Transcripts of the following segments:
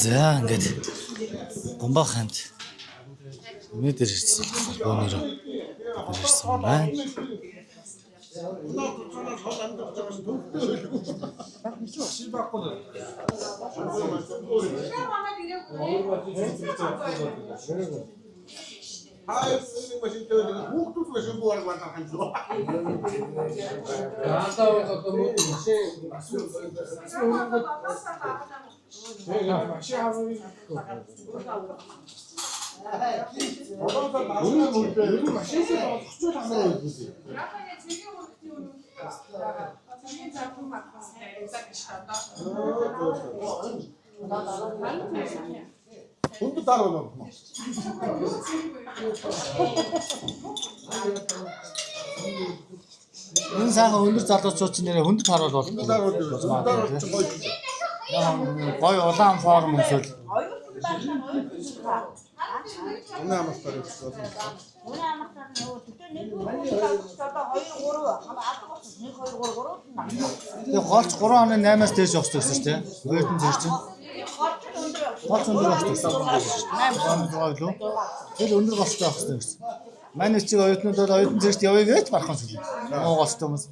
За ингээд гомбоо хамт мэдэр ирсэн бөөнөрөө ирсэн байна. Хүнд даруул. Энэ сайхан өндөр залуучууд чинь нэрээ хүнд харуул бол. Гой улаан форм өмсөл. Үнэ амтар гэсэн. Үнэ амтар нэг одоо 2 3 Тэгээ голч 3 оны 8-аас дээш явах гэсэн шүү дээ. Өөртөө зэрэг чинь. Голч өндөр явах гэсэн. 8 лөө. Тэр өндөр голчтой явах гэсэн. Манай чиг оюутнууд бол оюутан зэрэгт явъя гэж барах юм шиг. Муу голчтой хүмүүс.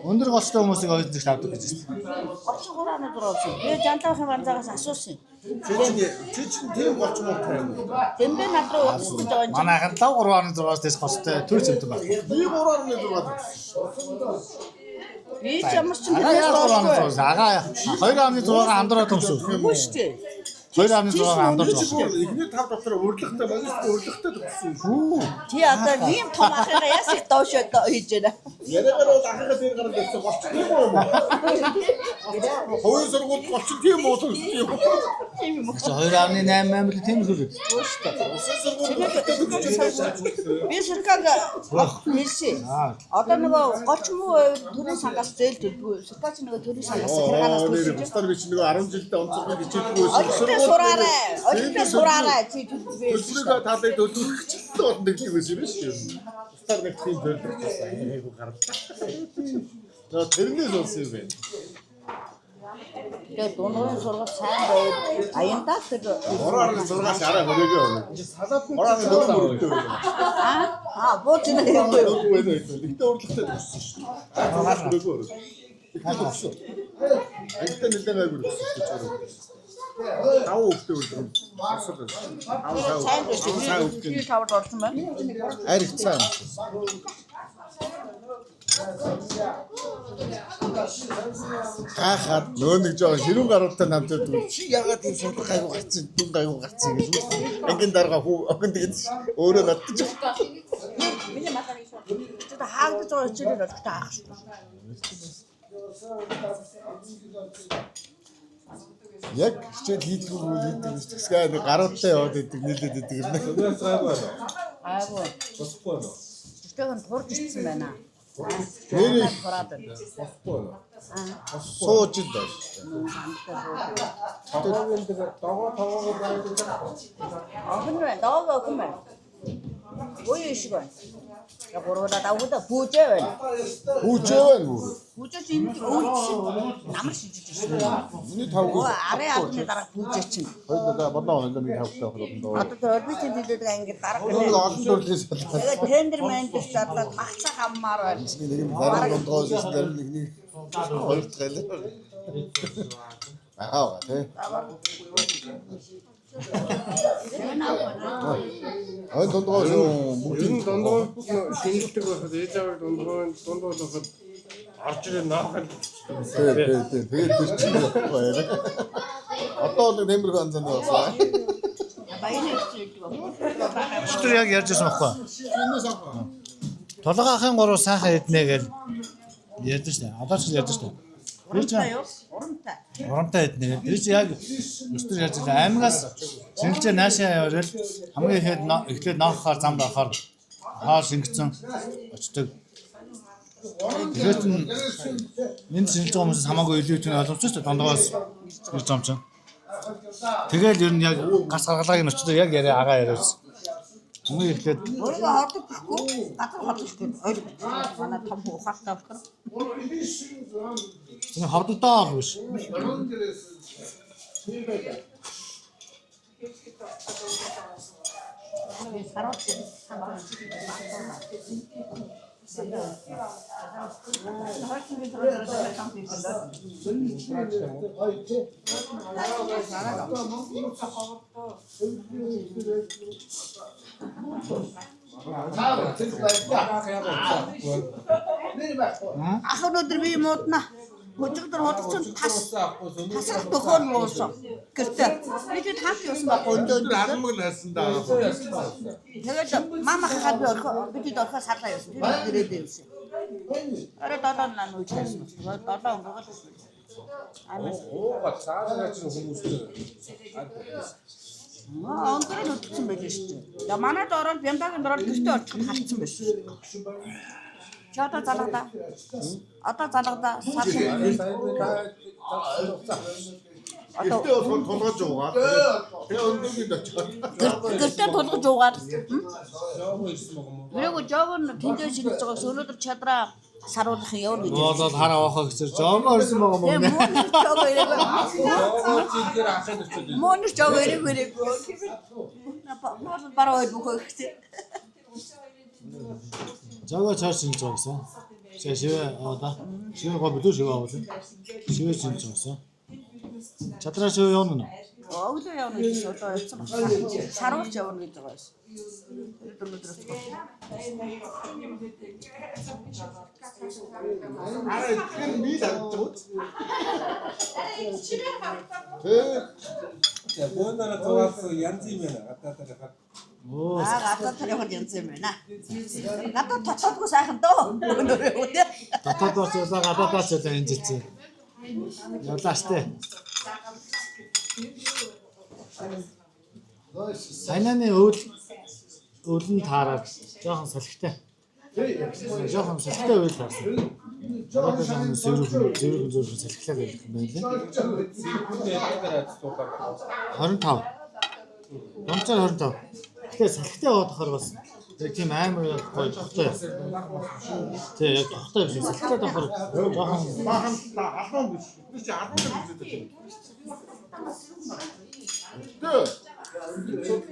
Өндөр голчтой хүмүүсийг оюутан зэрэгт авдаг гэж байна. 33 оны дөрөвсөн. Би жантаахын банзаагаас асуусан. Чи тийм голч муутай юм. Тэмбэ над руу уцсаж байгаа юм. Манайхан 3 оны 6-аас дээш голчтой төр зэмтэн байна. Би 3 оны 6. Би ч ямар ч юм агаа 2 оны 6 амдраад өмсөв. Үгүй шүү дээ. 2 оны 6 амдраад өмсөв. Эхний 5 дотор урлагтай урлагтай төгссөн шүү. Ти одоо ийм том ахыгаа ясах доошоо хийж байна. Яриагаар бол ахыгаа дээр гараад ирсэн голч тийм үү? Хойд сургууль голч тийм үү тийм үү? Тийм юм уу? 2.8 амир тийм үү? Усан сургууль Би сэркаг хэлсэн. Одоо нөгөө голч муу төрийн сангаас зээлдэлгүй. Сэркач нөгөө төрийн сангаас хэрганаас төлсөн. Бустар би чи нөгөө 10 жилдээ онцлог хичээлгүй байсан. Олимпиад сураарай чи төлбөрөө. Төлбөрөө талыг төлөх ч болно гэдэг юм шиг шүү. Бустар нэг тийм төлбөр байсан. Айгу гарлаа. За тэрнээс болсон юм байна. Тэгээд дундын сургууль сайн байв. Аянда тэр 3.6-аас арай хөрөөгөө. Салаатын 3.4. бууч нэг хэрэггүй. Нэгтэй урлагтай төгссөн шүү. Хөрөөгөө. Хаасон. Айтай нэлээд айгу төгссөн гэж. Тав өгдөө үлдэн. Сайн өгдөө. Би тавд орсон байна. Аригцсан. Хахад нөө нэг жоо ширүүн гаруудтай намтад чи ягаад ийм сурах гайгүй гарцсан дүн гайгүй гарцсан гэж ангийн дарга хүү огн тэгээд өөрөө надчих. Миний матарыг шууд. Тэд хаагдаж байгаа хичээлээр олготой аах шүү. Яг хичээл хийдгүү хийдэг гэсгээ нэг гаруудтай яваад идэг нийлээд идэг юм. Айгуу. Босхгүй байна. Тэтгэн турж ирсэн байна. Нэр хараад байна. босхгүй. Сууж л байна. Огн байна. Доо огн байна. Ой шиг байна. Яг гурваа давгуда пүүжээ байна. Хүүжээ байна үү? Пүүжээ чинь намар шижиж ирсэн. Миний тавг. Ари алны дараа пүүжээ чинь. Хоёул бодоо нэг тавтай хөрөндөө. Одоо тэр орбитын дэлгүүр ингэ дараа Нэг олон төрлийн салбар. тэгээд тендер ментер задлаад махцаа хаммаар байна. Нэг юм баруун дондоос дээр нэг хоёр тайлаа. тий. Ой дондоо бүгд дондоо шинжилдэг байхад ээж аваад дондоо байхад орж ирээ наахад тий. Тэгээд тэр чинь баяр. Одоо л нэмэр ганцхан байна. Тэр яг ярьж байсан байхгүй. Толгой ахын 3 сайхан эднэ гэж ярьдэн штэ. Одоо ч ярьдэн штэ. Тэр чинь урамтай эднэ. Тэр чинь яг өстөр ярьж байгаа аймагаас шинжилгээ наашаа яваад хамгийн эхлээд наахаар замд орохоор хаа шингэсэн очдог. Тэгээд энэ шинжилж байгаа хүмүүсээс хамаагүй илүү их ойлгомжтой шүү дээ. Дондоогоос ирж байгаа юм чинь. Тэгэл ер нь яг гац гаргалгааг нь өчтөр яг яриа агаа яриадсан. Хамгийн эхлээд өөрийгөө хордог гэхгүй гадар хордоггүй ойлгож манай том ухаалтай болохоор энэ хавдтаа биш. Ах өнөөдөр би муудна. Өчигдөр hodсон тасрах төхөөр нуусан. Гэртээ. Би тэд хамт юусан ба гондоо. Армаг найсан даа. Тэгээд мама хахад би орхоо бид орхоо сарлаа юусан. Тэр ирээд явсан. Араа долоо наа нүчсэн. Долоо өнгөөр. Ууга цаашаа чинь хүмүүстэй. Онцгой нүдсэн байлээ шүү дээ. За манайд ороод бямбагийн дороор гэртээ орчиход харцсан байсан шүү дээ. Чи одоо залгадаа. Одоо залгадаа сар. Гэртээ бол тулгаж уугаад. Тэгээ өндөгөнд очиод. Гэртээ тулгаж уугаад. Жоо ирсэн байгаа юм уу? Гэрээгүй жоогон тэндээ шинж байгаа өнөөдөр чадраа саруулах юм явна гэж. Болоод хараа авах гэж жоогоо ирсэн байгаа юм Тэгээ уу? мөн жоогоо ирээгүй. Зингээр ахад өчөөд. Мөн жоогоо ирээгүй. Бараа ойд бүхөө ихтэй. Жоогоо цааш шинж байгаа гэсэн. Шивэ одоо шивэ гоо бүдүү шивэ аваад. Шивэ шинж байгаа. Чадраа шивэ явна уу? Өглөө явна гэж одоо явсан байна. Саруулж явна гэж байгаа байсан. Өнөөдөр Араа тэр би дагтууд. Бөөндөрө зугаас янз юм байна. Гадаадаа хат. Оо. гадаад тарихад янз юм байна. Гадаад тоцоодгүй сайхан дөө. Өнөөдөр үгүй. Дотоод очиулаа гадаадаас ч энэ жицээ. Явлаа штэ. Сайнаны өвлөн таараад жоохон салхитай. Жоохон салхитай үйл таарсан. Одоо жоохон зөвхөн салхилаа байх юм байна лээ. 25. Гомцоор 25. Тэгээ салхитай бодохоор бас яг тийм амар гоё тогтой. Тэгээ яг тогтой биш салхитай бодохоор жоохон Бахан албан биш. Би чи 10 үзээд байна.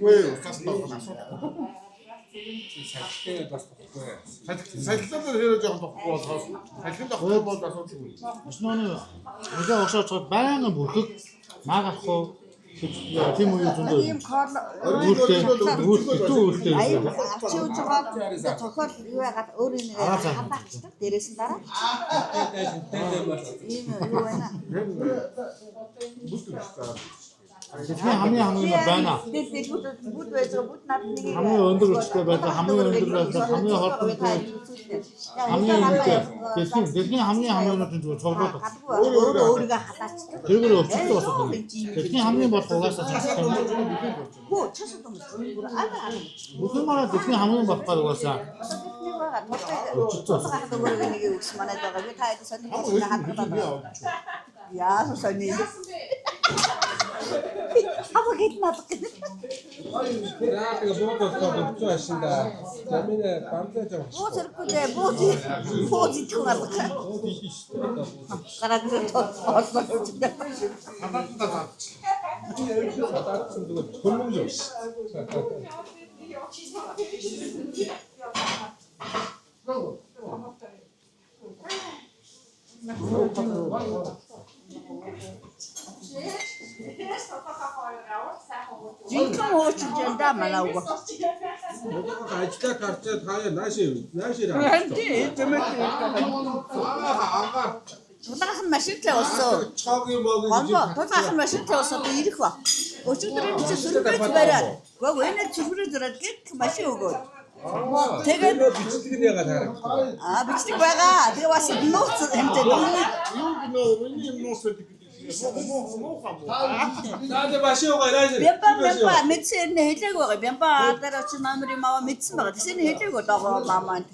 Вэ фастаа асуудал. Салхитай бас тохгүй. Сахилтад хэрэг жоохон тохгүй болохоос сахилт авах бол асуудалгүй. Өснөөний өглөө уушаад байнгын бүрхэг маагахгүй тийм үе зөндөө. Ийм кол Үүртэй аяг авч явж байгаа цохол юу яагаад өөрөө нэг хатаачдаг дээрээс нь дараа. Ийм юу байна. Бидний хамгийн байна. Тэгээд бүгд байж байгаа бүгд над нэг Хамгийн өндөр өчтэй байдаг, хамгийн өндөр байдаг, хамгийн холбоотой. Хамгийн өндөр. Дэлхийн хамгийн өндөр зүгээр цуглаад байна. өөрийгөө хатаачдаг. Тэргээр өвчтөй босоод байна. Дэлхийн хамгийн болох угаасаа сонсдог. Хөө часад юм бүр аа. Бүхэн мараа дэлхийн хамгийн болохгүй угаасаа. Өвчтөй хатаагаар нэг үс манайд байгаа. Би таад сонир хатаагаа. Яа сони. Хава гитнаад гэдэг. Яа тэгээ буудаас бодож ашинда. Тамина бамтаж байгаа. Буу зэрэггүй буу зитгүү гардаг. Гараад тоолсон үстэй. Садаатсан зүгээр хөрмөн л. Жинхэнэ уучилж энэ малаагүй. Ажлаа гарчаад хаяа наашираа. Тулгах нь машинтай болсон. Чогийн боог Гомбо тулгах нь машинтай болсон би ирэх ба. Өчигдөр энэ чи сүрбэж бариад. Гоо энэ сүрбэж зураад гэх машин өгөөд. Тэгээд бичлэг нь ягаад хараа. бичлэг байгаа. Тэгээ бас нууц хэмжээ. Юу гэнэ миний нуусад Наад башиугаа ирээ. Бямба мэдсэн нэ хэлээг байгаа. Бямба дараа чи номерыг мава мэдсэн байгаа. Тэсний хэлээг байгаа мама энэ.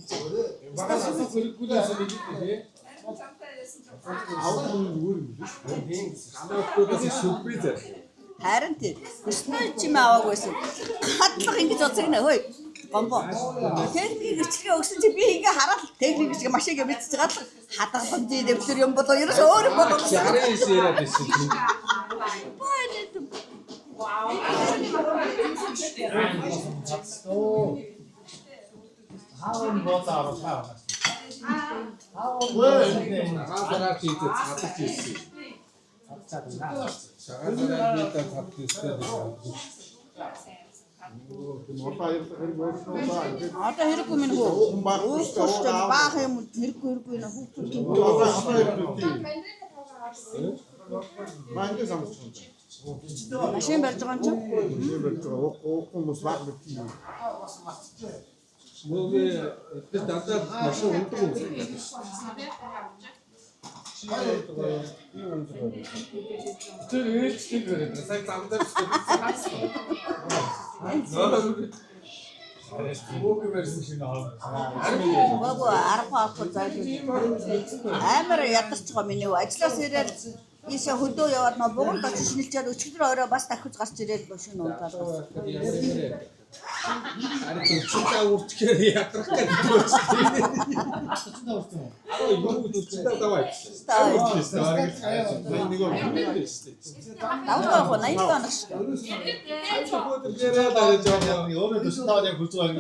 Харин тийм. Өстой чим аваагүйсэн. Хадлах ингэж уцаг нэ хөөе. Гомбо. Техник бичлэгээ өгсөн чи би ингээ хараад техник бичлэг машиныг мэдчихэж байгаа. Хадах бомжи дэвтэр юм болоо ерөөс өөр юм болоо. 69 яриад байсан. Хаан боцоо оруулаа. Нагаасараа хийдэг цадагч ирсэн. Шагаалаа хийдэг цадагч ирсэн. Морта аялах хэрэг өөрснөө Одоо хэрэггүй минь хөө. Өөрсдөө баах юм хэрэггүй нэ хүүхдүүд. Манайд самсч. Машин барьж байгаа юм чи. Хүмүүс баг мэт юм. Мөөгөө тэр дандаа машин ундаг юм. Тэр ээлжтэй гэрээ. Сая замдаа Мөөгөө барьсан шиг аа. Богоо 10 зааж амар ядарч байгаа миний хөө. Ажлаас ирээд ийшээ хөдөө яваад нөө бугунд очиж шинэлчээд өчигдөр орой бас дахиж гарч ирээд машин унтаад. Ари чичээ үрчгээр ядрах гэдэг юм. Юу чичээ давай. Даваа хоо 80 тоног шүү. Өөрөө төсөл таваад яг хурц байгаа юм.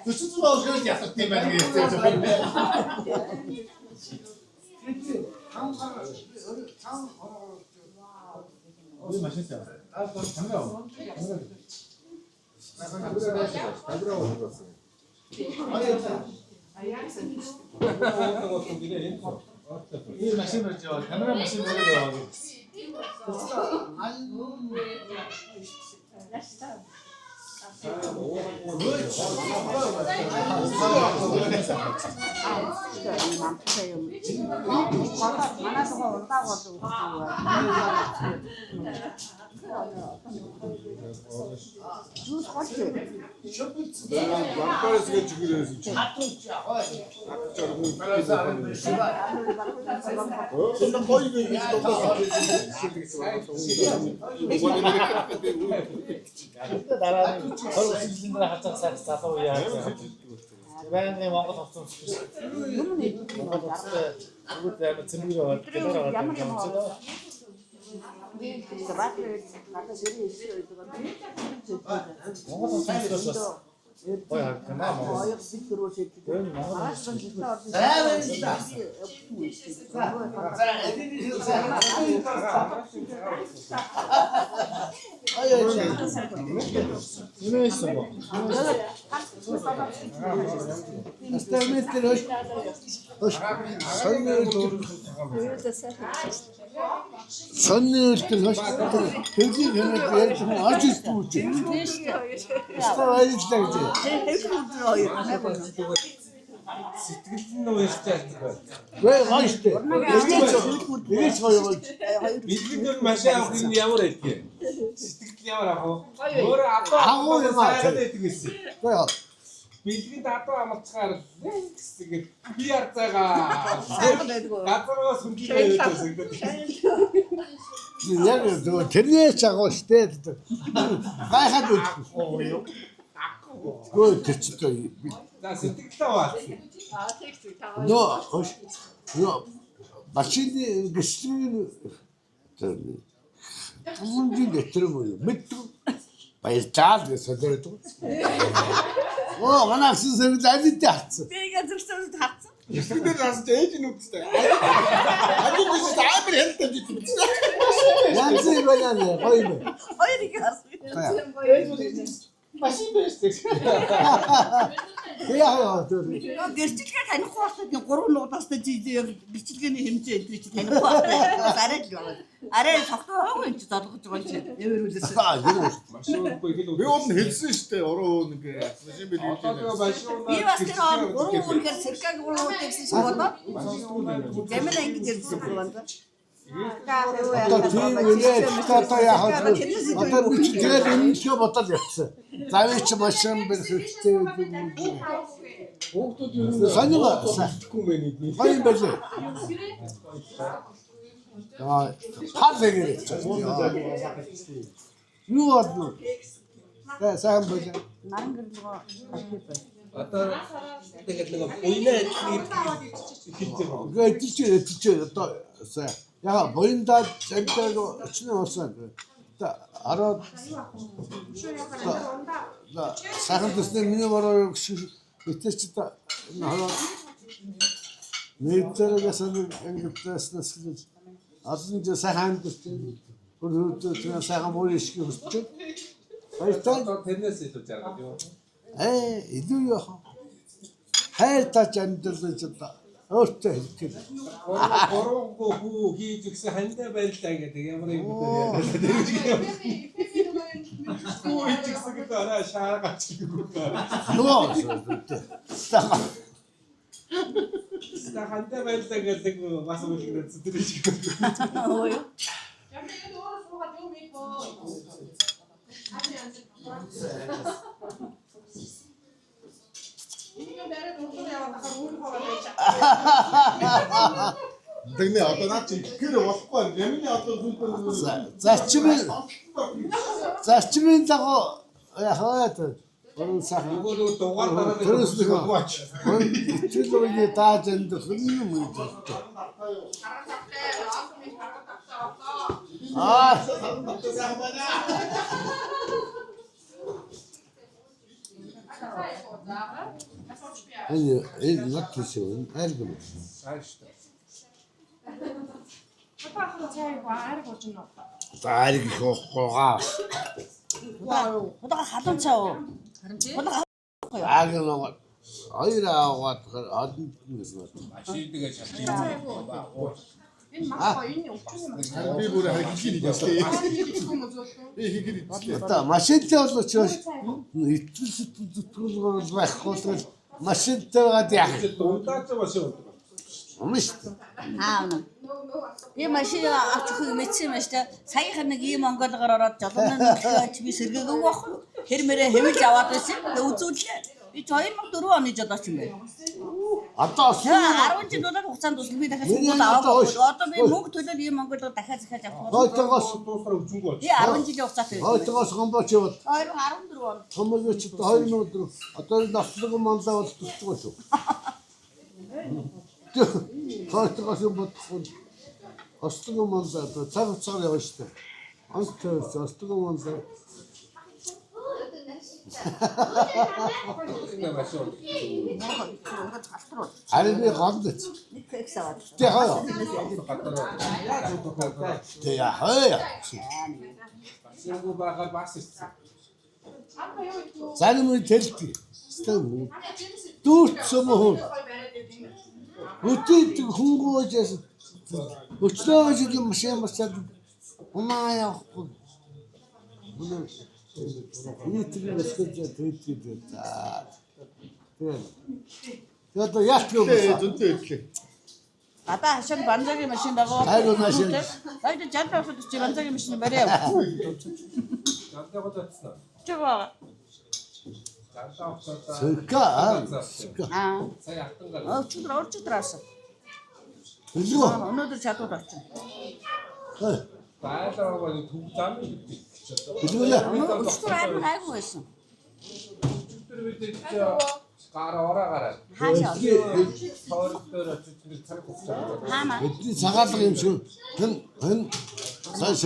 Төсөл таваад гэж ясах юм байна гэж хэлсэн. 이 맛있어요. 반가워. 이 맛있죠. 카메라 맛있어요. 만화서가 온다고 주스 같이 Лампаас гэж чигээрсэн чи. Сонно гоё гэж 나라는 서로 시즌들 합작사 싸서 이야. 이번에 뭔가 더 좀. 뭔가 더 그것 때문에 준비가 되더라고요. 뭔가 더 준비가 뭐야, 그만 뭐. 이거 있어 뭐. 선녀들 하시고 되게 변했대. 좀 아주 좋지. 스타일이 сэтгэл нь уйлж яадаг. 왜 맛있대? 되게 좋아요. Бидний машин авах юм ямар байдгийг. Сэтгэл ямар авах вэ? Өөрөө адуу сайхан байдаг гэсэн. 뭐야? Бидний адуу амлцгаар гэсэн би арцаага. Газараа сүнжээ байдаг. 얘를 저 데리자고 시대 가야도 그 됐지도 За сэтгэлээ бац. 너 마치니 그스는 저기 무슨 데트를 뭐요 밑도 바이 잘게 서더라도 하나 쓰서 다지 땄어 내가 들썩 탔어. Эсвэргээр нас ээж нь үстэй. Ажиг биш амар хэлдэг юм чи. 완전히 그냥 거의 어이렇게 갔어. 맛있는 거 그야 저 Гэрчлэгээ танихгүй байхад нэг 3 нуудастай жийдээр бичлэгээний хэмжээ энэ чи танихгүй байхад арай л байна. Арай тогтоогүй энэ чи залгаж байгаа юм чи. Нэмэрүүлсэн. 이거 Машин үгүй хэл Би уул нь хэлсэн шүү дээ. Ороо нэг машин бил хийж Одоо машин Би бас тэр 3 үнээр сэркаг 3 удаагсан шиг бодоод Гэмэл ингэж ирсэн байна. 어떤 뒤에 기타도 야하고 어떤 밑에 뒤에 음식 못다 됐어. 자위치 마시는 별 그때 хүүхдүүд юу вэ? 선이가 Тэгэхгүй юм байна эдний. 거의 뭐지? 아, 파생이 됐죠. 이거 네, 사람 보자. Наран гэрлгөө албай байна. Одоо тэгээд нэг уйнаа хэлдэг. 그 뒤쪽에 또 사. яга боёндаа зандаг өчнө олсон. Араа сайхан төсний миний бороо гişиг битэрч та хараа нэгдэрээс ангитлааснаас гэж алын жоо сайхан төсний хөрөөдөө сайхан мөрөж хөсч. Баяртай тэрнээс илүү жаргал юу? илүү яах. Хайртай жандалж та өөртөө хэлэх. Бороогүй хүү хийж өгсөн хандаа баярлаа гэдэг ямар юм бэ? Хүү хийж өгсөн гэдэг араа шааргач гүгөө. Нөө. Ста хандаа баярлаа гэдэг бас үлгэрэн зүтрэж гүгөө. Ой. Тэгнэ одоо наа чи гэр болохгүй ямины одоо зарчмын дагуу яхаад орон сайхан Нөгөө дугаар дараа тэрс нэг итгэл дааж энд хүн юм уу? Энэ нэг төсөв альбом. Ааштай. Таариг хоогаа. Удаа халуун цаа. Удаа Агнаа ойраагаад одон гэсэн. Машинтэйгээ шалчих. би бүр хагилын хэлээ. Би хэлээ. Одоо машинтай болооч итгэл зүтгэл байхгүй бол машинтай гад яах. Дундаач бас юм. Амш. аавна. Би машин авчих юм мэдсэн юм шүү дээ. Саяхан нэг ийм онголгоор ороод жолооны нөхөж би сэргээгүй байхгүй. Хэрмэрээ хэмэлж аваад байсан. Үзүүлээ. Би 2004 оны жолооч юм байна. Одоо 10 жил удаад хугацаанд тусна би дахиад сургууль аваагүй. Одоо би мөнгө төлөөд ийм онголгоор дахиад захиаж авах. хойтогоос Дуусаар өгчөнгөө болж. Би 10 жилийн хугацаатай байсан. хойтогоос гомбоч яваад 2014 он. томогч 2004 одоо наслаг мандаа бол тусчихгүй шүү. Хойтогоос юм бодсон. Ослог мандаа цаг цаг явна шүү дээ. Анх ослог мандаа Энэ машин. арай би гомдсон. Нэг кекс аваад. Тэ хаяа. Тэ хаяа. Сингу бага бас ирсэн. Зарим үе тэлдэг. Стэн. Дүүрсэн мөн. Өтөд хөнгөөжээс өчлөөж юм машин басаад умаа явахгүй. Нийтийн өсгөж тэтгээд за. Тэгээд яах вэ? Зөнтэй хэлээ. Гадаа хашааг банзагийн машин байгаа. Хайр машин. Хайр жад аваад чи банзагийн машин бариа. Жандаа бодсон. Чуваа. Жандаа авчихсан. Сэрка. Сая хатангаа. Өчигдөр Илүү. өнөөдөр чадвар очив. Байлаа бол төв зам гэдэг. Илүү яа. Өчигдөр айгүй байсан. Тэр үед гар ороо. Хаашаа. Тоордоор очиж цаг хугацаа. Хаана? Бидний цагаалга юм шиг хэн сайн